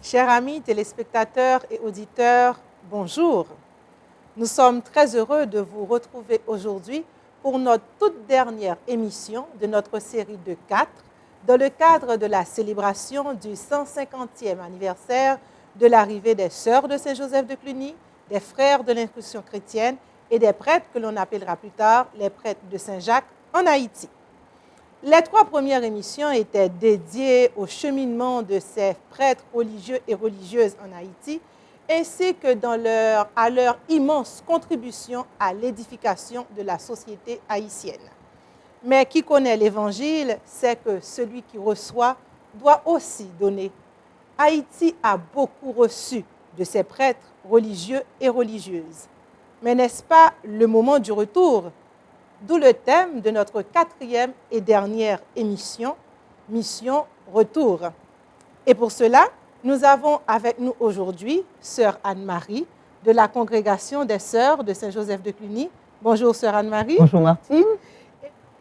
Chers amis téléspectateurs et auditeurs, bonjour. Nous sommes très heureux de vous retrouver aujourd'hui pour notre toute dernière émission de notre série de 4 dans le cadre de la célébration du 150e anniversaire de l'arrivée des sœurs de Saint-Joseph de Cluny, des frères de l'instruction chrétienne et des prêtres que l'on appellera plus tard les prêtres de Saint-Jacques en Haïti. Les 3 premières émissions étaient dédiées au cheminement de ces prêtres religieux et religieuses en Haïti, ainsi que à leur immense contribution à l'édification de la société haïtienne. Mais qui connaît l'Évangile sait que celui qui reçoit doit aussi donner. Haïti a beaucoup reçu de ses prêtres religieux et religieuses. Mais n'est-ce pas le moment du retour ? D'où le thème de notre 4e et dernière émission, Mission Retour. Et pour cela, nous avons avec nous aujourd'hui Sœur Anne-Marie de la congrégation des Sœurs de Saint-Joseph de Cluny. Bonjour Sœur Anne-Marie. Bonjour Martine.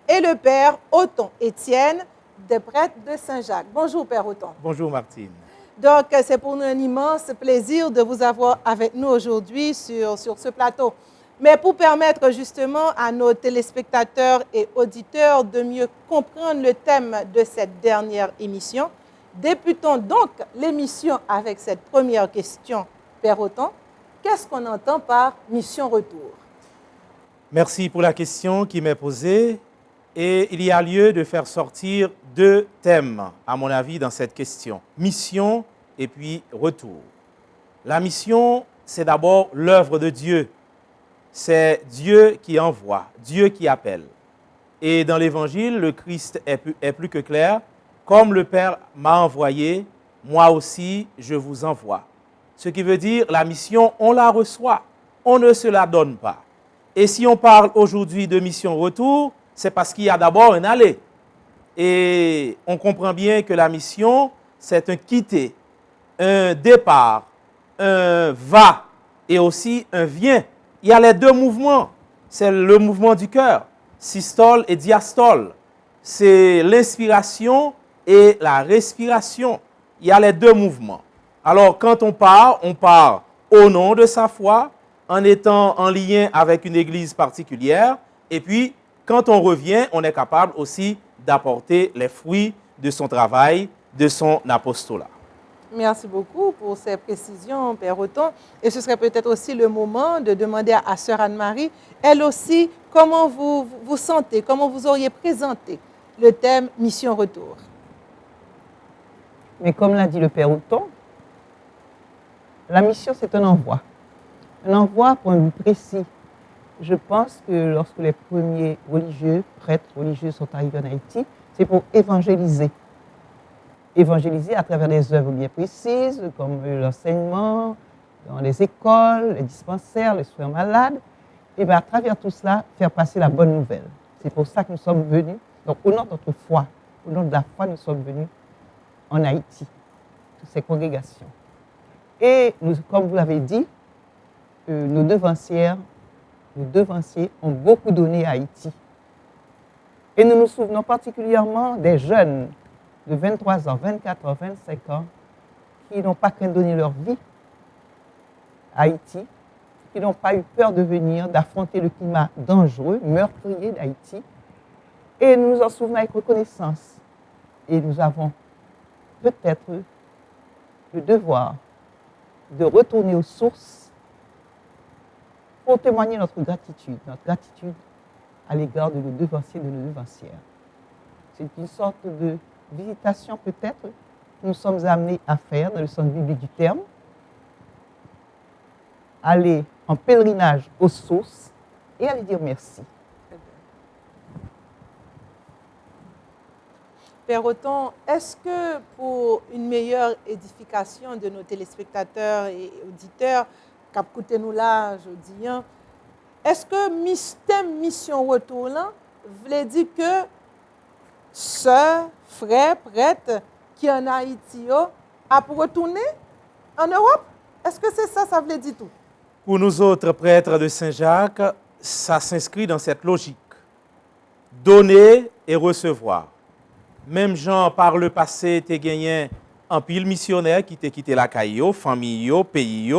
Et le Père Othon Étienne des prêtres de Saint-Jacques. Bonjour Père Othon. Bonjour Martine. Donc c'est pour nous un immense plaisir de vous avoir avec nous aujourd'hui sur ce plateau. Mais pour permettre justement à nos téléspectateurs et auditeurs de mieux comprendre le thème de cette dernière émission, débutons donc l'émission avec cette première question. Père Othon, qu'est-ce qu'on entend par mission retour? Merci pour la question qui m'est posée. Et il y a lieu de faire sortir 2 thèmes, à mon avis, dans cette question. Mission et puis retour. La mission, c'est d'abord l'œuvre de Dieu. C'est Dieu qui envoie, Dieu qui appelle. Et dans l'Évangile, le Christ est plus que clair. Comme le Père m'a envoyé, moi aussi, je vous envoie. Ce qui veut dire, la mission, on la reçoit, on ne se la donne pas. Et si on parle aujourd'hui de mission retour, c'est parce qu'il y a d'abord un aller. Et on comprend bien que la mission, c'est un quitter, un départ, un va et aussi un vient. Il y a les 2 mouvements. C'est le mouvement du cœur, systole et diastole. C'est l'inspiration et la respiration. Il y a les 2 mouvements. Alors, quand on part au nom de sa foi, en étant en lien avec une église particulière. Et puis, quand on revient, on est capable aussi d'apporter les fruits de son travail, de son apostolat. Merci beaucoup pour ces précisions, Père Othon. Et ce serait peut-être aussi le moment de demander à Sœur Anne-Marie, elle aussi, comment vous vous sentez, comment vous auriez présenté le thème Mission Retour. Mais comme l'a dit le Père Othon, la mission, c'est un envoi. Un envoi pour un but précis. Je pense que lorsque les premiers religieux, prêtres religieux sont arrivés en Haïti, c'est pour évangéliser. Évangéliser à travers des œuvres bien précises, comme l'enseignement, dans les écoles, les dispensaires, les soins malades. Et bien à travers tout cela, faire passer la bonne nouvelle. C'est pour ça que nous sommes venus. Donc au nom de notre foi, au nom de la foi, nous sommes venus en Haïti, toutes ces congrégations. Et nous, comme vous l'avez dit, nos devanciers ont beaucoup donné à Haïti. Et nous nous souvenons particulièrement des jeunes de 23 ans, 24 ans, 25 ans, qui n'ont pas craint de donner leur vie à Haïti, qui n'ont pas eu peur de venir, d'affronter le climat dangereux, meurtrier d'Haïti. Et nous nous en souvenons avec reconnaissance. Et nous avons peut-être le devoir de retourner aux sources pour témoigner notre gratitude à l'égard de nos devanciers et de nos devancières. C'est une sorte de visitation peut-être que nous sommes amenés à faire dans le sens biblique du terme, aller en pèlerinage aux sources et aller dire merci. Père Othon, est-ce que pour une meilleure édification de nos téléspectateurs et auditeurs, qui écoutent nous là, je dis, est-ce que thème mission retour là, voulait dire que sœurs, frères, prêtres qui en Haïti a pour retourner en Europe? Est-ce que c'est ça, ça voulait dire tout? Pour nous autres prêtres de Saint-Jacques, ça s'inscrit dans cette logique. Donner et recevoir. Même Jean, par le passé, était gagné un pile missionnaire qui t'a quitté la caillou, famille, pays,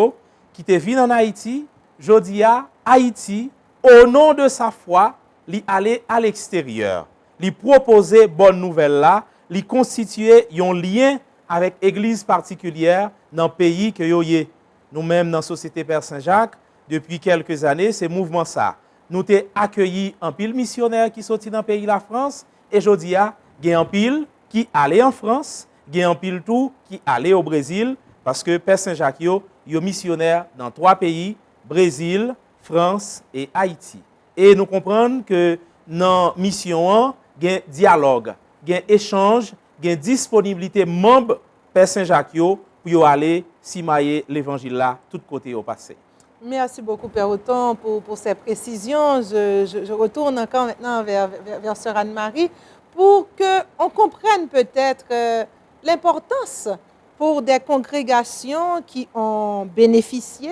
qui t'a venu en Haïti, jodi a Haïti, au nom de sa foi, li aller à l'extérieur, li proposer bonne nouvelle là, li constituer un lien avec église particulière dans le pays que yo yé. Nous-mêmes dans la Société Père Saint-Jacques, depuis quelques années, c'est mouvement ça. Nous t'ai accueilli un pile missionnaire qui sorti dans le pays de la France et jodi a gen un pile qui allait en France, gen un pile tout qui allait au Brésil parce que Père Saint-Jacques yo missionnaire dans 3 pays, Brésil, France et Haïti. Et nous comprenons que dans la mission, il y a un dialogue, il y a un échange, il y a une disponibilité membre Père Saint-Jacques pour aller simailler l'évangile là, tout côté au passé. Merci beaucoup, Père Othon, pour ces précisions. Je retourne encore maintenant vers Sœur Anne-Marie pour qu'on comprenne peut-être l'importance pour des congrégations qui ont bénéficié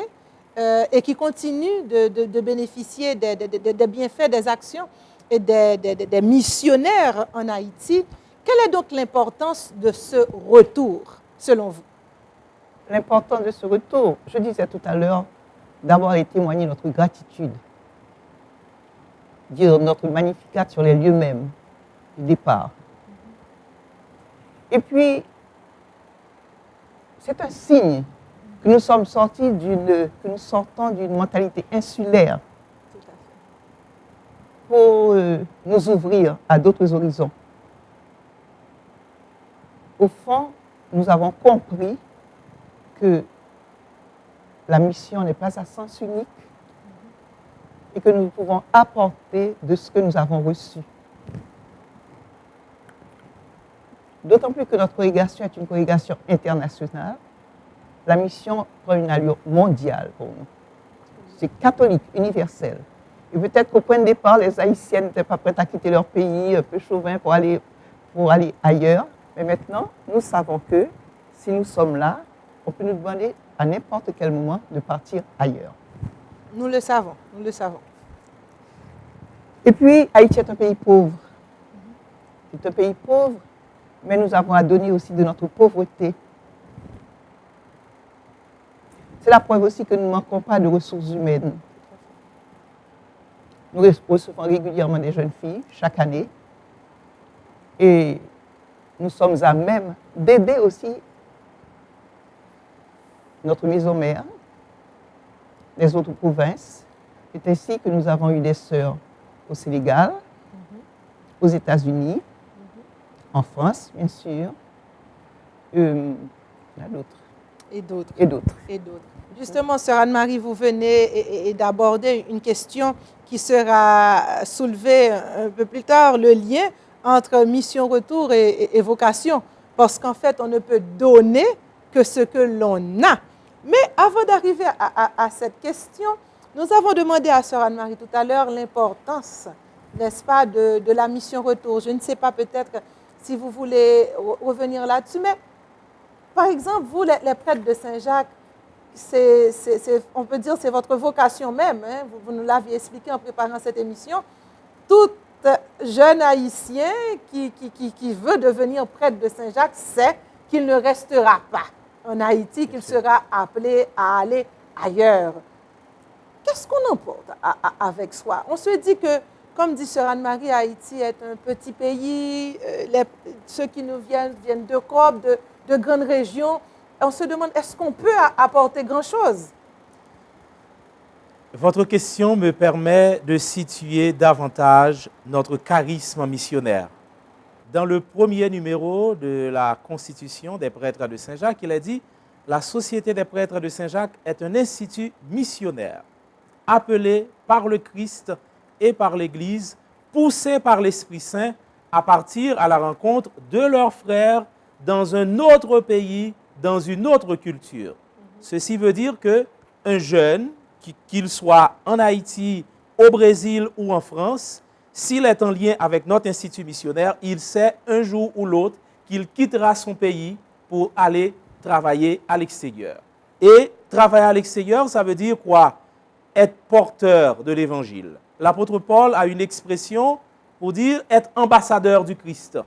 et qui continuent de bénéficier des bienfaits des actions et des missionnaires en Haïti. Quelle est donc l'importance de ce retour, selon vous? L'importance de ce retour, je disais tout à l'heure, d'avoir témoigné notre gratitude, dire notre magnificat sur les lieux mêmes du départ. Et puis, c'est un signe que nous sommes sortis que nous sortons d'une mentalité insulaire pour nous ouvrir à d'autres horizons. Au fond, nous avons compris que la mission n'est pas à sens unique et que nous pouvons apporter de ce que nous avons reçu. D'autant plus que notre congrégation est une congrégation internationale, la mission prend une allure mondiale pour nous. C'est catholique, universel. Et peut-être qu'au point de départ, les Haïtiennes n'étaient pas prêtes à quitter leur pays, un peu chauvin pour aller ailleurs. Mais maintenant, nous savons que si nous sommes là, on peut nous demander à n'importe quel moment de partir ailleurs. Nous le savons, nous le savons. Et puis, Haïti est un pays pauvre. C'est un pays pauvre, mais nous avons à donner aussi de notre pauvreté. C'est la preuve aussi que nous ne manquons pas de ressources humaines. Nous recevons régulièrement des jeunes filles chaque année et nous sommes à même d'aider aussi notre maison mère, les autres provinces. C'est ainsi que nous avons eu des sœurs au Sénégal, aux États-Unis, en France, bien sûr, il y en a d'autres. Et d'autres. Et d'autres. Et d'autres. Justement, Sœur Anne-Marie, vous venez d'aborder une question qui sera soulevée un peu plus tard, le lien entre mission retour et vocation. Parce qu'en fait, on ne peut donner que ce que l'on a. Mais avant d'arriver à cette question, nous avons demandé à Sœur Anne-Marie tout à l'heure l'importance, n'est-ce pas, de la mission retour. Je ne sais pas peut-être si vous voulez revenir là-dessus, mais par exemple, vous, les prêtres de Saint-Jacques, on peut dire que c'est votre vocation même. Hein? Vous nous l'aviez expliqué en préparant cette émission. Tout jeune haïtien qui veut devenir prêtre de Saint-Jacques sait qu'il ne restera pas en Haïti, qu'il sera appelé à aller ailleurs. Qu'est-ce qu'on emporte avec soi? On se dit que, comme dit Sœur Anne-Marie, Haïti est un petit pays. Ceux qui nous viennent d'Europe, de grandes régions. On se demande, est-ce qu'on peut apporter grand-chose? Votre question me permet de situer davantage notre charisme missionnaire. Dans le premier numéro de la Constitution des prêtres de Saint-Jacques, il est dit « La Société des prêtres de Saint-Jacques est un institut missionnaire, appelé par le Christ et par l'Église, poussé par l'Esprit Saint à partir à la rencontre de leurs frères dans un autre pays, dans une autre culture. » Ceci veut dire qu'un jeune, qu'il soit en Haïti, au Brésil ou en France, s'il est en lien avec notre institut missionnaire, il sait un jour ou l'autre qu'il quittera son pays pour aller travailler à l'extérieur. Et travailler à l'extérieur, ça veut dire quoi? Être porteur de l'évangile. L'apôtre Paul a une expression pour dire être ambassadeur du Christ,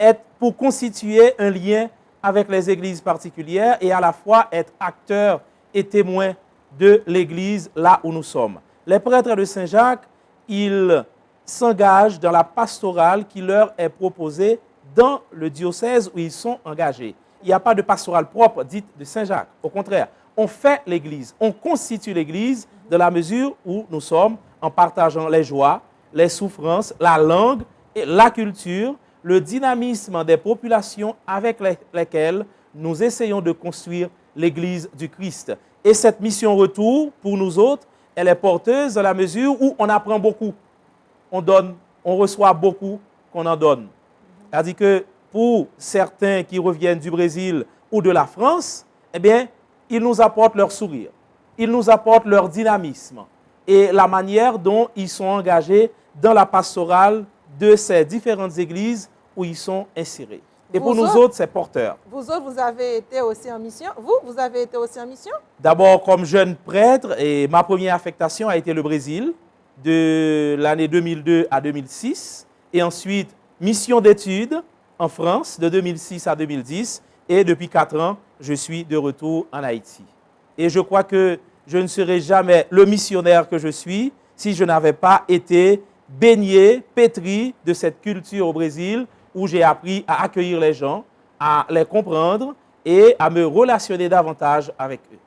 être pour constituer un lien avec les églises particulières et à la fois être acteur et témoin de l'église là où nous sommes. Les prêtres de Saint-Jacques, ils s'engagent dans la pastorale qui leur est proposée dans le diocèse où ils sont engagés. Il n'y a pas de pastorale propre dite de Saint-Jacques. Au contraire, on fait l'église, on constitue l'église dans la mesure où nous sommes en partageant les joies, les souffrances, la langue, et la culture, le dynamisme des populations avec lesquelles nous essayons de construire l'église du Christ. Et cette mission retour, pour nous autres, elle est porteuse dans la mesure où on apprend beaucoup. On donne, on reçoit beaucoup qu'on en donne. C'est-à-dire que pour certains qui reviennent du Brésil ou de la France, eh bien, ils nous apportent leur sourire, ils nous apportent leur dynamisme et la manière dont ils sont engagés dans la pastorale de ces différentes églises où ils sont insérés. Et pour nous autres, c'est porteur. Vous autres, vous avez été aussi en mission? Vous avez été aussi en mission? D'abord, comme jeune prêtre, et ma première affectation a été le Brésil, de l'année 2002 à 2006. Et ensuite, mission d'études en France, de 2006 à 2010. Et depuis 4 ans, je suis de retour en Haïti. Et je crois que je ne serai jamais le missionnaire que je suis si je n'avais pas été baigné, pétri de cette culture au Brésil, où j'ai appris à accueillir les gens, à les comprendre et à me relationner davantage avec eux.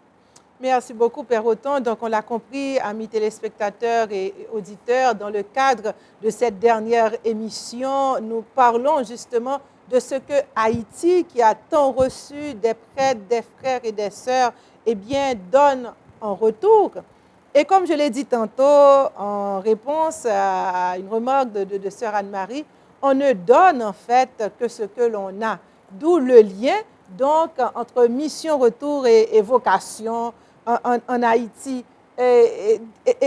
Merci beaucoup, Père Othon. Donc, on l'a compris, amis téléspectateurs et auditeurs, dans le cadre de cette dernière émission, nous parlons justement de ce que Haïti, qui a tant reçu des prêtres, des frères et des sœurs, eh bien, donne en retour. Et comme je l'ai dit tantôt, en réponse à une remarque de sœur Anne-Marie, on ne donne en fait que ce que l'on a. D'où le lien donc entre mission, retour et vocation en Haïti. Et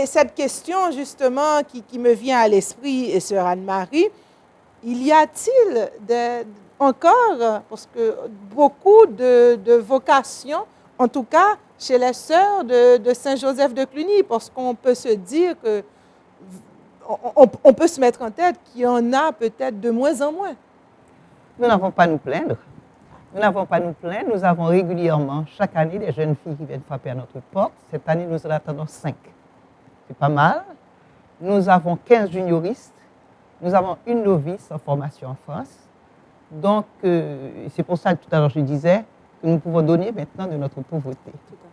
cette question justement qui me vient à l'esprit, et sœur Anne-Marie, il y a-t-il encore, parce que beaucoup de vocations, en tout cas chez les sœurs de Saint-Joseph de Cluny, parce qu'on peut se dire que on peut se mettre en tête qu'il y en a peut-être de moins en moins. Nous n'avons pas à nous plaindre. Nous n'avons pas à nous plaindre. Nous avons régulièrement, chaque année, des jeunes filles qui viennent frapper à notre porte. Cette année, nous en attendons 5. C'est pas mal. Nous avons 15 junioristes. Nous avons une novice en formation en France. Donc, c'est pour ça que tout à l'heure je disais que nous pouvons donner maintenant de notre pauvreté. Tout à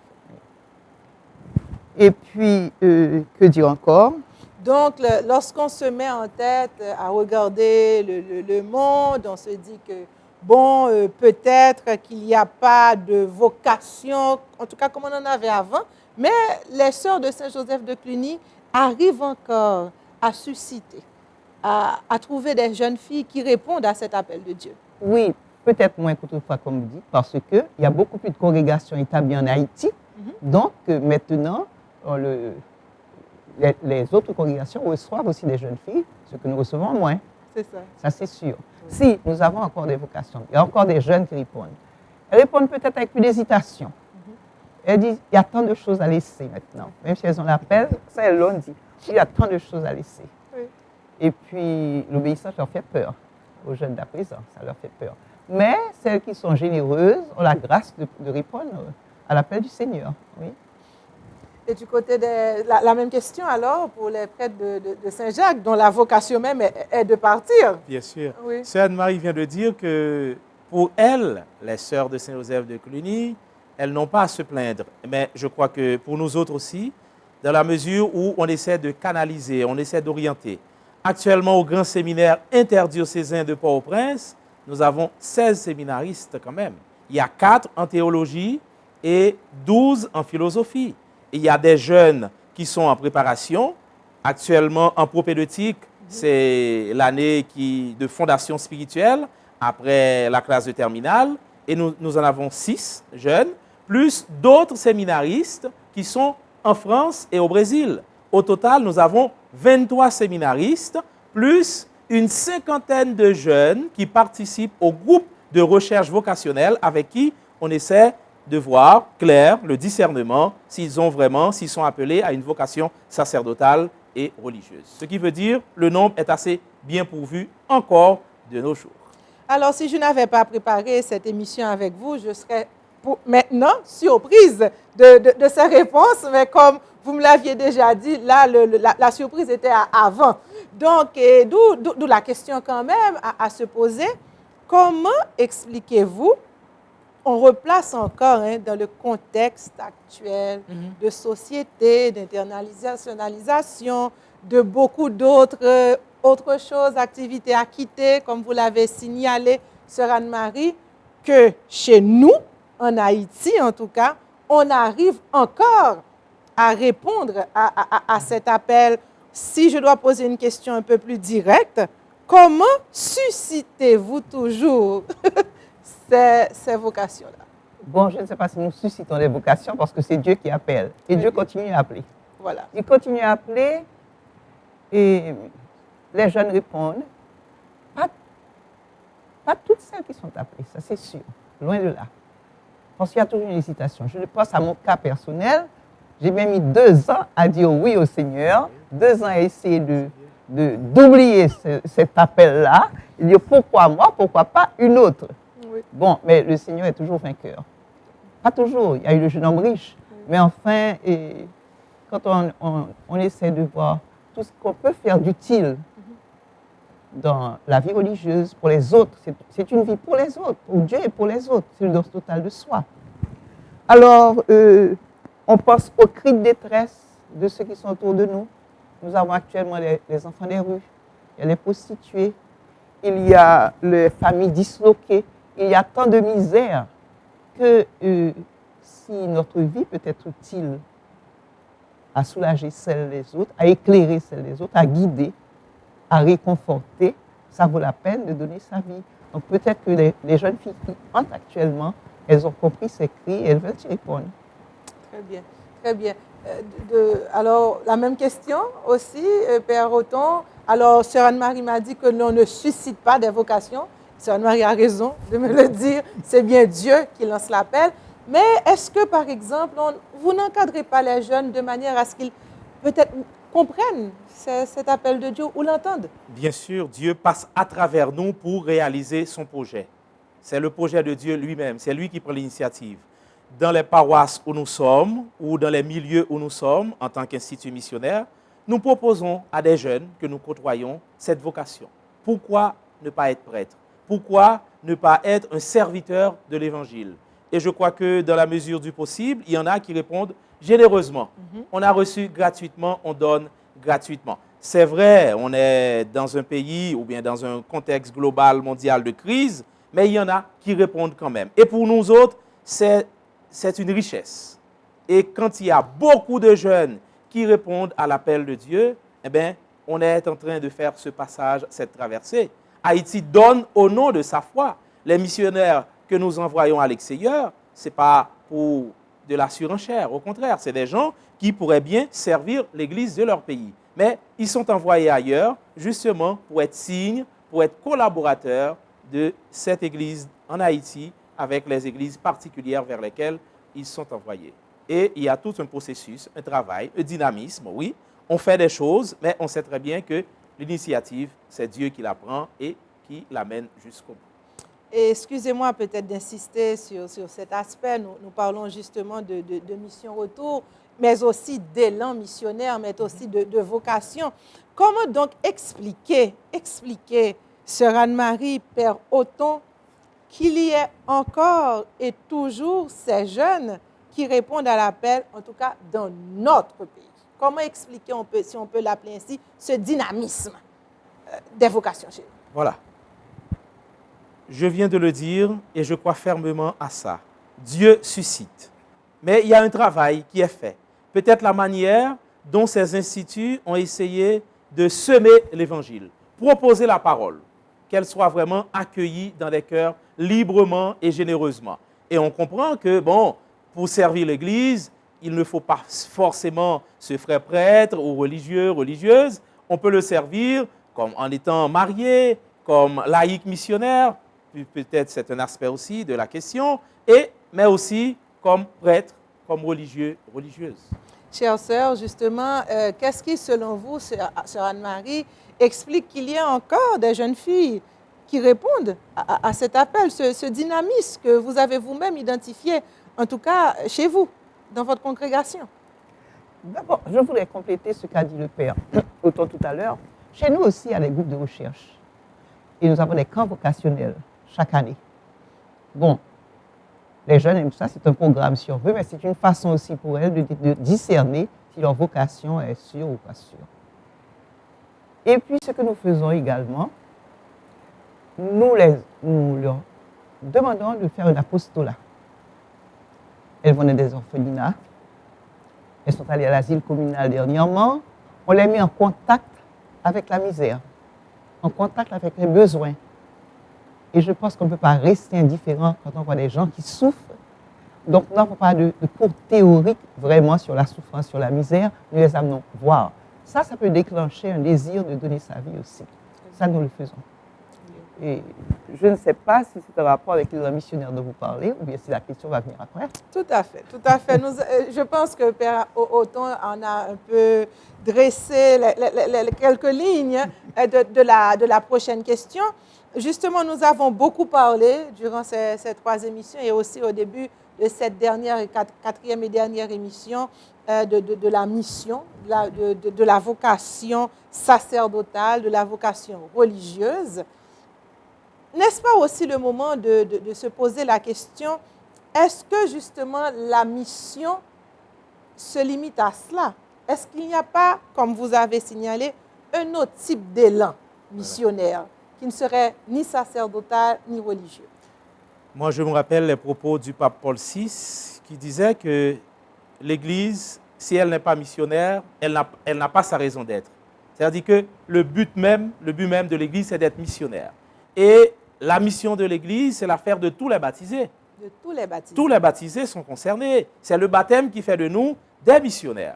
fait. Et puis, que dire encore? Donc, lorsqu'on se met en tête à regarder le monde, on se dit que, bon, peut-être qu'il n'y a pas de vocation, en tout cas comme on en avait avant, mais les sœurs de Saint-Joseph de Cluny arrivent encore à susciter, à trouver des jeunes filles qui répondent à cet appel de Dieu. Oui, peut-être moins qu'autrefois, comme vous dites, parce qu'il y a beaucoup plus de congrégations établies en Haïti. Donc, maintenant, les autres congrégations reçoivent aussi des jeunes filles, ce que nous recevons moins. C'est ça. Ça, c'est sûr. Oui. Si nous avons encore des vocations, il y a encore des jeunes qui répondent. Elles répondent peut-être avec une hésitation. Elles disent, il y a tant de choses à laisser maintenant. Même si elles ont l'appel, ça, elles l'ont dit. Il y a tant de choses à laisser. Oui. Et puis, l'obéissance leur fait peur. Aux jeunes d'à présent, ça leur fait peur. Mais celles qui sont généreuses ont la grâce de répondre à l'appel du Seigneur. Oui. Et du côté de la même question alors pour les prêtres de Saint-Jacques, dont la vocation même est de partir. Bien sûr. Oui. Sœur Anne-Marie vient de dire que pour elles, les sœurs de Saint-Joseph de Cluny, elles n'ont pas à se plaindre. Mais je crois que pour nous autres aussi, dans la mesure où on essaie de canaliser, on essaie d'orienter. Actuellement, au grand séminaire interdiocésain de Port-au-Prince, nous avons 16 séminaristes quand même. Il y a 4 en théologie et 12 en philosophie. Il y a des jeunes qui sont en préparation. Actuellement, en propédeutique, c'est l'année de fondation spirituelle, après la classe de terminale. Et nous en avons 6 jeunes, plus d'autres séminaristes qui sont en France et au Brésil. Au total, nous avons 23 séminaristes, plus une 50aine de jeunes qui participent au groupe de recherche vocationnelle avec qui on essaie de voir clair le discernement s'ils sont appelés à une vocation sacerdotale et religieuse. Ce qui veut dire le nombre est assez bien pourvu encore de nos jours. Alors, si je n'avais pas préparé cette émission avec vous, je serais maintenant surprise de ces réponses, mais comme vous me l'aviez déjà dit, là, la surprise était avant. Donc, d'où la question quand même à se poser, comment expliquez-vous, on replace encore dans le contexte actuel de société, d'internationalisation, de beaucoup d'autres autre chose, activité à quitter, comme vous l'avez signalé, Sœur Anne-Marie, que chez nous, en Haïti en tout cas, on arrive encore à répondre à cet appel. Si je dois poser une question un peu plus directe, comment suscitez-vous toujours ces vocations-là? Bon, je ne sais pas si nous suscitons les vocations parce que c'est Dieu qui appelle. Et Dieu continue à appeler. Voilà. Il continue à appeler et les jeunes répondent. Pas toutes celles qui sont appelées, ça c'est sûr, loin de là. Parce qu'il y a toujours une hésitation. Je pense à mon cas personnel. J'ai bien mis 2 ans à dire oui au Seigneur, 2 ans à essayer d'oublier cet appel-là, et dire pourquoi moi, pourquoi pas une autre. Oui. Bon, mais le Seigneur est toujours vainqueur. Pas toujours, il y a eu le jeune homme riche, mais enfin, quand on essaie de voir tout ce qu'on peut faire d'utile dans la vie religieuse pour les autres, c'est une vie pour les autres, pour Dieu et pour les autres, c'est une dose totale de soi. Alors, on pense aux cris de détresse de ceux qui sont autour de nous. Nous avons actuellement les enfants des rues, il y a les prostituées, il y a les familles disloquées, il y a tant de misère que si notre vie peut être utile à soulager celles des autres, à éclairer celles des autres, à guider, à réconforter, ça vaut la peine de donner sa vie. Donc peut-être que les jeunes filles qui entrent actuellement, elles ont compris ces cris et elles veulent y répondre. Très bien, très bien. Alors, la même question aussi, Père Othon. Alors, Sœur Anne-Marie m'a dit que l'on ne suscite pas des vocations. Sœur Anne-Marie a raison de me le dire. C'est bien Dieu qui lance l'appel. Mais est-ce que, par exemple, vous n'encadrez pas les jeunes de manière à ce qu'ils peut-être comprennent cet appel de Dieu ou l'entendent? Bien sûr, Dieu passe à travers nous pour réaliser son projet. C'est le projet de Dieu lui-même, c'est lui qui prend l'initiative. Dans les paroisses où nous sommes ou dans les milieux où nous sommes en tant qu'institut missionnaire, nous proposons à des jeunes que nous côtoyons cette vocation. Pourquoi ne pas être prêtre? Pourquoi ne pas être un serviteur de l'Évangile? Et je crois que dans la mesure du possible, il y en a qui répondent généreusement. On a reçu gratuitement, on donne gratuitement. C'est vrai, on est dans un pays ou bien dans un contexte global, mondial de crise, mais il y en a qui répondent quand même. Et pour nous autres, c'est une richesse. Et quand il y a beaucoup de jeunes qui répondent à l'appel de Dieu, eh bien, on est en train de faire ce passage, cette traversée. Haïti donne au nom de sa foi. Les missionnaires que nous envoyons à l'extérieur, ce n'est pas pour de la surenchère. Au contraire, c'est des gens qui pourraient bien servir l'Église de leur pays. Mais ils sont envoyés ailleurs justement pour être signes, pour être collaborateurs de cette Église en Haïti avec les églises particulières vers lesquelles ils sont envoyés. Et il y a tout un processus, un travail, un dynamisme, oui. On fait des choses, mais on sait très bien que l'initiative, c'est Dieu qui la prend et qui l'amène jusqu'au bout. Et excusez-moi peut-être d'insister sur cet aspect. Nous parlons justement de mission retour, mais aussi d'élan missionnaire, mais aussi de vocation. Comment donc expliquer, Sœur Anne-Marie, Père Othon, qu'il y ait encore et toujours ces jeunes qui répondent à l'appel, en tout cas dans notre pays? Comment expliquer, si on peut l'appeler ainsi, ce dynamisme des vocations chez nous? Voilà. Je viens de le dire et je crois fermement à ça. Dieu suscite. Mais il y a un travail qui est fait. Peut-être la manière dont ces instituts ont essayé de semer l'Évangile, proposer la parole, qu'elle soit vraiment accueillie dans les cœurs librement et généreusement. Et on comprend que, bon, pour servir l'Église, il ne faut pas forcément se faire prêtre ou religieux, religieuse. On peut le servir comme en étant marié, comme laïc missionnaire, peut-être c'est un aspect aussi de la question, mais aussi comme prêtre, comme religieux, religieuse. Chère sœur, justement, qu'est-ce qui, selon vous, sœur Anne-Marie, explique qu'il y a encore des jeunes filles qui répondent à cet appel, ce dynamisme que vous avez vous-même identifié, en tout cas chez vous, dans votre congrégation. D'abord, je voudrais compléter ce qu'a dit le Père autant tout à l'heure. Chez nous aussi, il y a des groupes de recherche. Et nous avons des camps vocationnels chaque année. Bon, les jeunes aiment ça, c'est un programme sur eux, mais c'est une façon aussi pour elles de discerner si leur vocation est sûre ou pas sûre. Et puis, ce que nous faisons également, nous leur demandons de faire un apostolat. Elles vont dans des orphelinats. Elles sont allées à l'asile communal dernièrement. On les met en contact avec la misère, en contact avec les besoins. Et je pense qu'on ne peut pas rester indifférent quand on voit des gens qui souffrent. Donc, nous n'avons pas de cours théoriques vraiment sur la souffrance, sur la misère. Nous les amenons voir. Ça peut déclencher un désir de donner sa vie aussi. Ça, nous le faisons. Et je ne sais pas si c'est un rapport avec les missionnaires dont vous parlez ou bien si la question va venir après. Tout à fait, tout à fait. Je pense que Père Othon en a un peu dressé quelques lignes de la prochaine question. Justement, nous avons beaucoup parlé durant ces 3 émissions et aussi au début de cette quatrième et dernière émission de la mission, de la vocation sacerdotale, de la vocation religieuse. N'est-ce pas aussi le moment de se poser la question, est-ce que justement la mission se limite à cela? Est-ce qu'il n'y a pas, comme vous avez signalé, un autre type d'élan missionnaire qui ne serait ni sacerdotal ni religieux? Moi, je me rappelle les propos du pape Paul VI qui disait que l'Église, si elle n'est pas missionnaire, elle n'a pas sa raison d'être. C'est-à-dire que le but même de l'Église, c'est d'être missionnaire. Et la mission de l'Église, c'est l'affaire de tous les baptisés. De tous les baptisés. Tous les baptisés sont concernés. C'est le baptême qui fait de nous des missionnaires.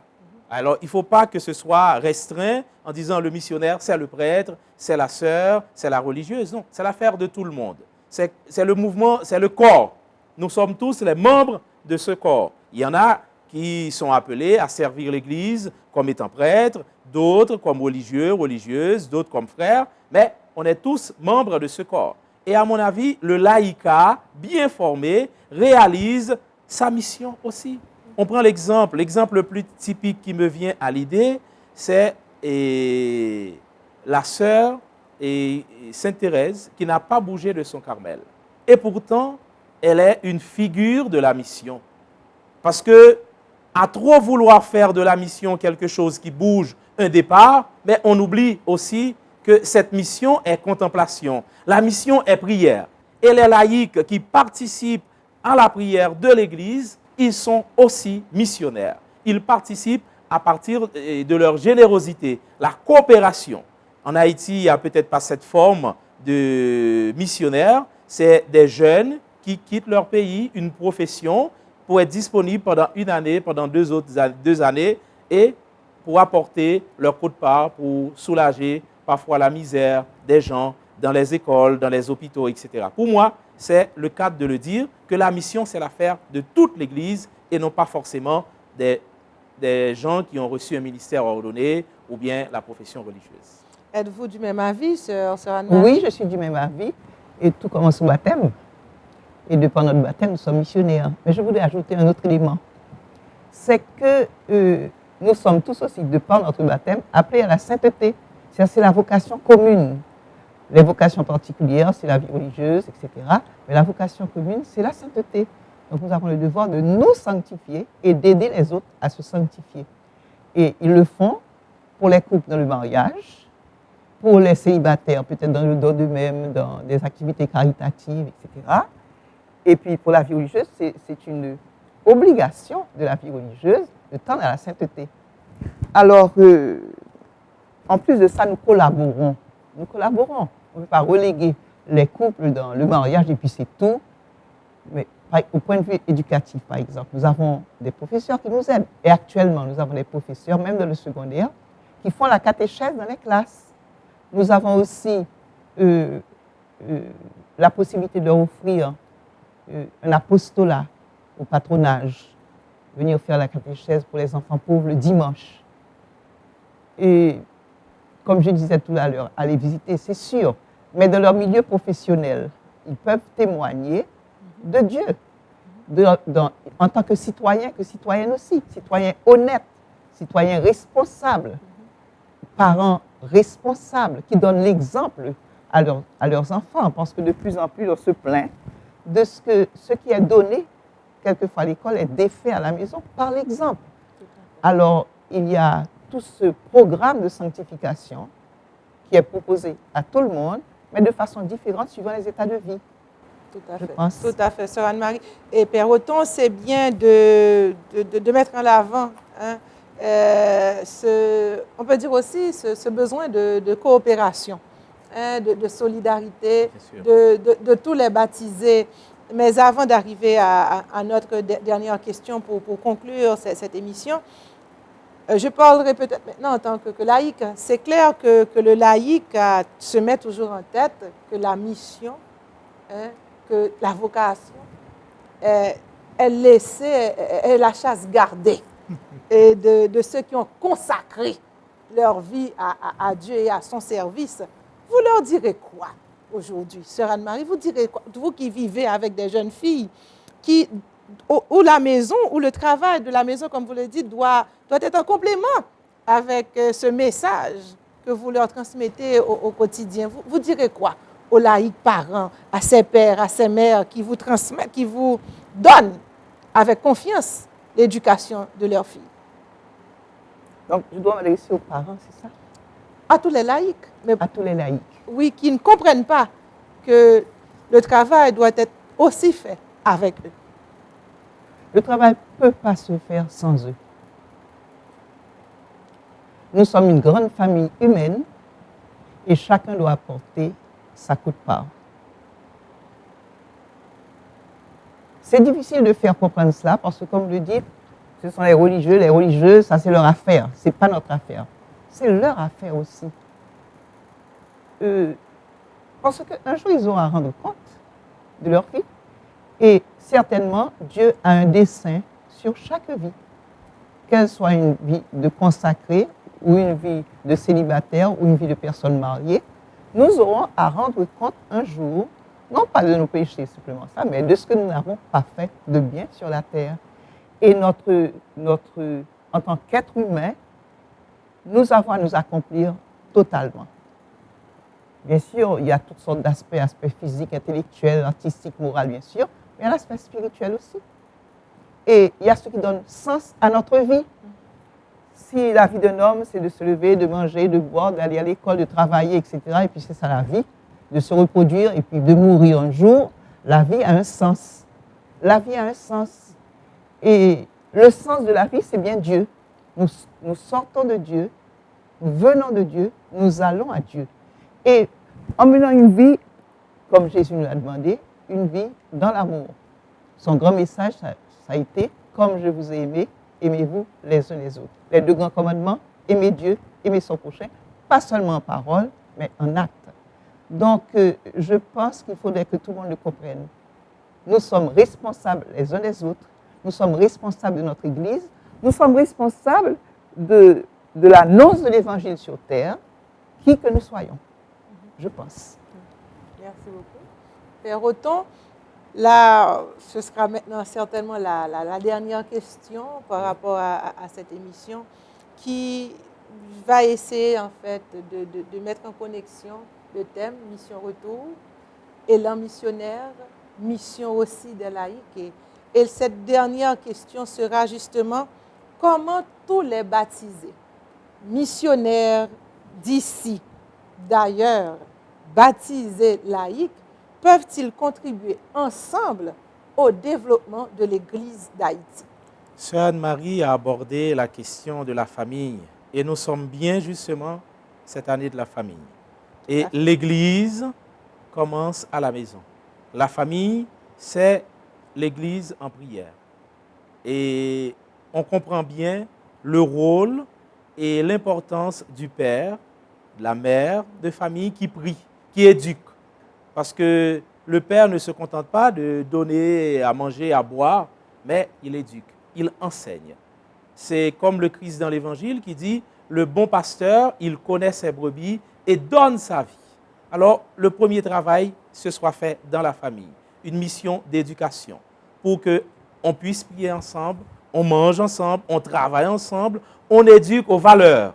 Alors, il ne faut pas que ce soit restreint en disant le missionnaire, c'est le prêtre, c'est la sœur, c'est la religieuse. Non, c'est l'affaire de tout le monde. C'est le mouvement, c'est le corps. Nous sommes tous les membres de ce corps. Il y en a qui sont appelés à servir l'Église comme étant prêtres, d'autres comme religieux, religieuses, d'autres comme frères, mais on est tous membres de ce corps. Et à mon avis, le laïcat, bien formé, réalise sa mission aussi. On prend l'exemple le plus typique qui me vient à l'idée, c'est la sœur Sainte Thérèse qui n'a pas bougé de son Carmel. Et pourtant, elle est une figure de la mission. Parce que, à trop vouloir faire de la mission quelque chose qui bouge un départ, mais on oublie aussi que cette mission est contemplation. La mission est prière. Et les laïcs qui participent à la prière de l'Église, ils sont aussi missionnaires. Ils participent à partir de leur générosité, la coopération. En Haïti, il n'y a peut-être pas cette forme de missionnaire. C'est des jeunes qui quittent leur pays, une profession, pour être disponibles pendant une année, pendant 2 années, et pour apporter leur quote-part, pour soulager parfois la misère des gens dans les écoles, dans les hôpitaux, etc. Pour moi, c'est le cadre de le dire, que la mission, c'est l'affaire de toute l'Église et non pas forcément des gens qui ont reçu un ministère ordonné ou bien la profession religieuse. Êtes-vous du même avis, sœur Anne-Marie? Oui, je suis du même avis. Et tout commence au baptême. Et depuis notre baptême, nous sommes missionnaires. Mais je voudrais ajouter un autre élément. C'est que nous sommes tous aussi, de par notre baptême, appelés à la sainteté. C'est la vocation commune. Les vocations particulières, c'est la vie religieuse, etc. Mais la vocation commune, c'est la sainteté. Donc nous avons le devoir de nous sanctifier et d'aider les autres à se sanctifier. Et ils le font pour les couples dans le mariage, pour les célibataires, peut-être dans le don d'eux-mêmes, dans des activités caritatives, etc. Et puis pour la vie religieuse, c'est une obligation de la vie religieuse de tendre à la sainteté. Alors, en plus de ça, nous collaborons. Nous collaborons. On ne peut pas reléguer les couples dans le mariage et puis c'est tout. Mais au point de vue éducatif, par exemple, nous avons des professeurs qui nous aident. Et actuellement, nous avons des professeurs, même dans le secondaire, qui font la catéchèse dans les classes. Nous avons aussi la possibilité de leur offrir un apostolat au patronage, venir faire la catéchèse pour les enfants pauvres le dimanche. Et comme je disais tout à l'heure, aller visiter, c'est sûr, mais dans leur milieu professionnel, ils peuvent témoigner de Dieu en tant que citoyenne aussi, citoyen honnête, citoyen responsable, parents responsables qui donnent l'exemple à leurs enfants, parce que de plus en plus on se plaint de ce qui est donné quelquefois à l'école est défait à la maison par l'exemple. Alors, il y a tout ce programme de sanctification qui est proposé à tout le monde, mais de façon différente suivant les états de vie. Tout à fait. Pense. Tout à fait, Sœur Anne-Marie. Et Père Othon, c'est bien de mettre en avant, hein, on peut dire aussi ce besoin de coopération, hein, de solidarité, de tous les baptisés. Mais avant d'arriver à notre dernière question pour conclure cette émission, je parlerai peut-être maintenant en tant que laïque. C'est clair que le laïque se met toujours en tête que la mission, hein, que la vocation est la chasse gardée et de ceux qui ont consacré leur vie à Dieu et à son service. Vous leur direz quoi aujourd'hui, Sœur Anne-Marie? Vous direz quoi, vous qui vivez avec des jeunes filles, où la maison, où le travail de la maison, comme vous le dites, doit être en complément avec ce message que vous leur transmettez au quotidien? Vous direz quoi aux laïcs parents, à ces pères, à ces mères qui vous transmettent, qui vous donnent avec confiance l'éducation de leurs filles? Donc, je dois m'adresser aux parents, c'est ça? À tous les laïcs. Mais à tous les laïcs. Oui, qui ne comprennent pas que le travail doit être aussi fait avec eux. Le travail ne peut pas se faire sans eux. Nous sommes une grande famille humaine et chacun doit apporter sa quote-part. C'est difficile de faire comprendre cela parce que, comme vous le dites, ce sont les religieux, ça c'est leur affaire, ce n'est pas notre affaire. C'est leur affaire aussi. Parce qu'un jour, ils auront à rendre compte de leur vie. Et certainement, Dieu a un dessein sur chaque vie. Qu'elle soit une vie de consacré, ou une vie de célibataire, ou une vie de personne mariée, nous aurons à rendre compte un jour, non pas de nos péchés simplement ça, mais de ce que nous n'avons pas fait de bien sur la terre. Et en tant qu'être humain, nous avons à nous accomplir totalement. Bien sûr, il y a toutes sortes d'aspects, aspects physiques, intellectuels, artistiques, moraux, bien sûr, mais il y a l'aspect spirituel aussi. Et il y a ce qui donne sens à notre vie. Si la vie d'un homme, c'est de se lever, de manger, de boire, d'aller à l'école, de travailler, etc., et puis c'est ça la vie, de se reproduire et puis de mourir un jour, la vie a un sens. La vie a un sens. Et le sens de la vie, c'est bien Dieu. Nous sortons de Dieu, nous venons de Dieu, nous allons à Dieu. Et en menant une vie, comme Jésus nous l'a demandé, une vie dans l'amour. Son grand message, ça a été « Comme je vous ai aimé, aimez-vous les uns les autres ». Les deux grands commandements, aimer Dieu, aimer son prochain, pas seulement en parole, mais en acte. Donc, je pense qu'il faudrait que tout le monde le comprenne. Nous sommes responsables les uns des autres, nous sommes responsables de notre Église, nous sommes responsables de l'annonce de l'Évangile sur terre, qui que nous soyons, je pense. Merci beaucoup. Père Othon, là, ce sera maintenant certainement la dernière question par rapport à cette émission qui va essayer en fait de mettre en connexion le thème Mission Retour, élan missionnaire, mission aussi des laïcs. Et cette dernière question sera justement comment tous les baptisés, missionnaires d'ici, d'ailleurs, baptisés laïcs, peuvent-ils contribuer ensemble au développement de l'Église d'Haïti? Sœur Anne-Marie a abordé la question de la famille et nous sommes bien justement cette année de la famille. Et l'Église commence à la maison. La famille, c'est l'Église en prière. Et on comprend bien le rôle et l'importance du père, de la mère de famille qui prie, qui éduque. Parce que le père ne se contente pas de donner à manger, à boire, mais il éduque, il enseigne. C'est comme le Christ dans l'Évangile qui dit, le bon pasteur, il connaît ses brebis et donne sa vie. Alors, le premier travail, ce soit fait dans la famille. Une mission d'éducation pour qu'on puisse prier ensemble, on mange ensemble, on travaille ensemble, on éduque aux valeurs.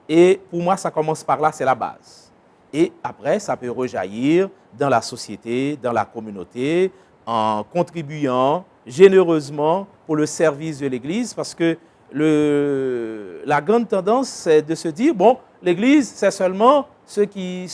Et pour moi, ça commence par là, c'est la base. Et après, ça peut rejaillir dans la société, dans la communauté, en contribuant généreusement pour le service de l'Église, parce que la grande tendance, c'est de se dire, bon, l'Église, c'est seulement ceux qui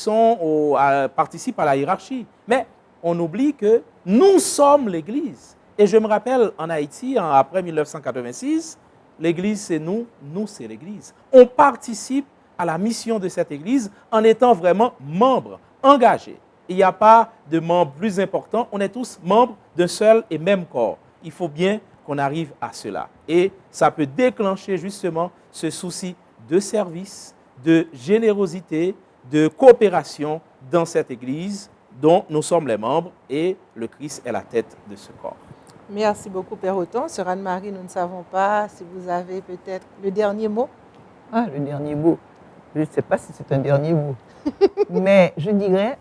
participent à la hiérarchie. Mais on oublie que nous sommes l'Église. Et je me rappelle, en Haïti, après 1986, l'Église, c'est nous, nous, c'est l'Église. On participe à la mission de cette Église en étant vraiment membres, engagés. Il n'y a pas de membres plus importants, on est tous membres d'un seul et même corps. Il faut bien qu'on arrive à cela. Et ça peut déclencher justement ce souci de service, de générosité, de coopération dans cette Église dont nous sommes les membres et le Christ est la tête de ce corps. Merci beaucoup, Père Othon. Sœur Anne-Marie, nous ne savons pas si vous avez peut-être le dernier mot. Ah, le dernier mot. Je ne sais pas si c'est un dernier mot. Mais je dirais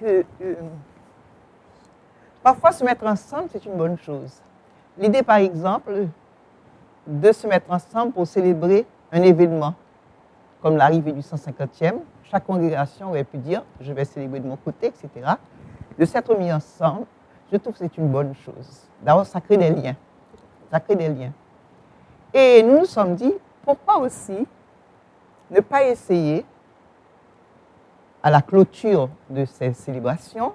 que parfois se mettre ensemble, c'est une bonne chose. L'idée, par exemple, de se mettre ensemble pour célébrer un événement, comme l'arrivée du 150e, chaque congrégation aurait pu dire « je vais célébrer de mon côté », etc. De s'être mis ensemble, je trouve que c'est une bonne chose. D'abord, ça crée des liens. Ça crée des liens. Et nous nous sommes dit, pourquoi aussi ne pas essayer, à la clôture de ces célébrations,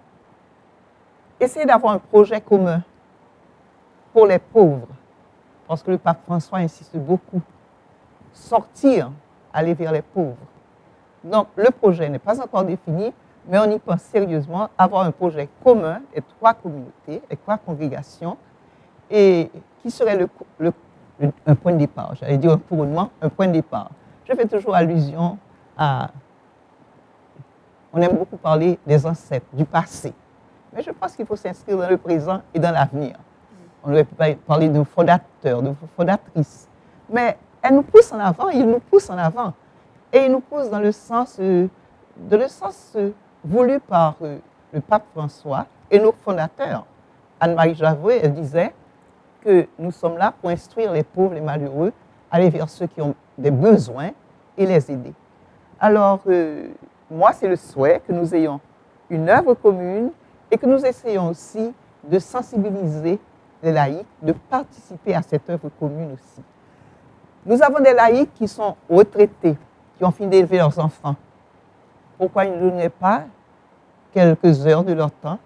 essayer d'avoir un projet commun pour les pauvres. Parce que le pape François insiste beaucoup. Sortir, aller vers les pauvres. Donc, le projet n'est pas encore défini, mais on y pense sérieusement, avoir un projet commun, les 3 communautés, les 3 congrégations, et qui serait un point de départ. J'allais dire un couronnement, un point de départ. Je fais toujours allusion à... On aime beaucoup parler des ancêtres, du passé. Mais je pense qu'il faut s'inscrire dans le présent et dans l'avenir. On aurait pu parler de fondateurs, de fondatrices. Mais elles nous poussent en avant, ils nous poussent en avant. Et ils nous poussent dans le sens voulu par le pape François et nos fondateurs. Anne-Marie Javoué, elle disait que nous sommes là pour instruire les pauvres, les malheureux, aller vers ceux qui ont des besoins et les aider. Alors, moi, c'est le souhait que nous ayons une œuvre commune et que nous essayons aussi de sensibiliser les laïcs, de participer à cette œuvre commune aussi. Nous avons des laïcs qui sont retraités, qui ont fini d'élever leurs enfants. Pourquoi ils ne donneraient pas quelques heures de leur temps,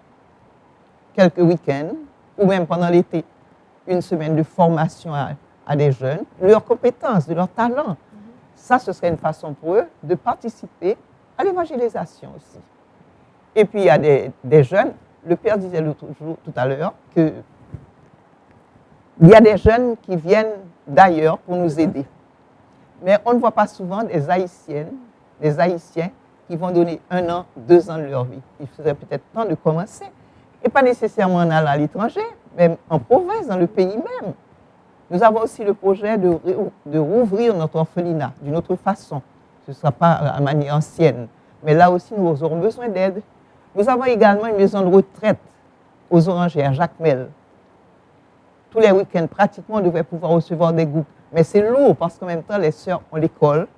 quelques week-ends, ou même pendant l'été, une semaine de formation à des jeunes, de leurs compétences, de leurs talents. Ça, ce serait une façon pour eux de participer à l'évangélisation aussi. Et puis, il y a des jeunes, le Père disait tout à l'heure, qu'il y a des jeunes qui viennent d'ailleurs pour nous aider. Mais on ne voit pas souvent des Haïtiennes, des Haïtiens qui vont donner 1 an, 2 ans de leur vie. Il faudrait peut-être temps de commencer. Et pas nécessairement en allant à l'étranger, même en province, dans le pays même. Nous avons aussi le projet de rouvrir notre orphelinat d'une autre façon. Ce ne sera pas à manière ancienne. Mais là aussi, nous aurons besoin d'aide. Nous avons également une maison de retraite aux Orangères, Jacques Mel. Tous les week-ends, pratiquement, on devrait pouvoir recevoir des groupes. Mais c'est lourd parce qu'en même temps, les sœurs ont l'école.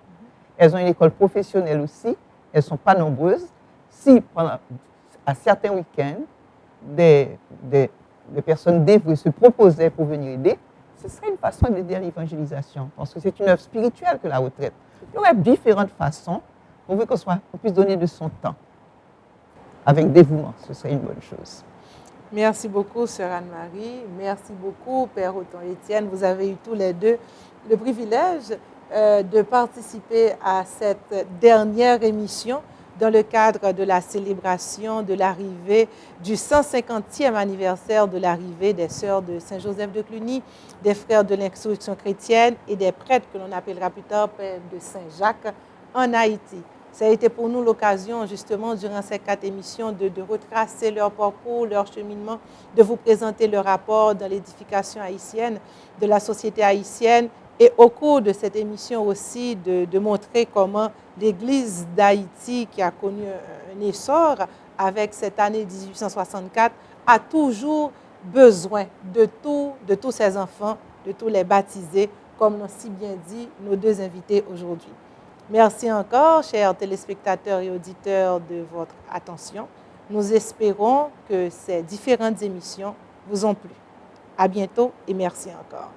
Elles ont une école professionnelle aussi. Elles ne sont pas nombreuses. Si, à certains week-ends, des personnes dévouées se proposaient pour venir aider, ce serait une façon d'aider à l'évangélisation. Parce que c'est une œuvre spirituelle que la retraite. Il y aurait différentes façons pour qu'on puisse donner de son temps. Avec dévouement, ce serait une bonne chose. Merci beaucoup, Sœur Anne-Marie. Merci beaucoup, Père Othon-Étienne. Vous avez eu tous les deux le privilège de participer à cette dernière émission dans le cadre de la célébration de l'arrivée du 150e anniversaire de l'arrivée des sœurs de Saint-Joseph de Cluny, des frères de l'instruction chrétienne et des prêtres que l'on appellera plus tard Père de Saint-Jacques en Haïti. Ça a été pour nous l'occasion, justement, durant ces 4 émissions, de retracer leur parcours, leur cheminement, de vous présenter leur rapport dans l'édification haïtienne, de la société haïtienne et au cours de cette émission aussi de montrer comment l'Église d'Haïti, qui a connu un essor avec cette année 1864, a toujours besoin de tous ses enfants, de tous les baptisés, comme l'ont si bien dit nos deux invités aujourd'hui. Merci encore, chers téléspectateurs et auditeurs, de votre attention. Nous espérons que ces différentes émissions vous ont plu. À bientôt et merci encore.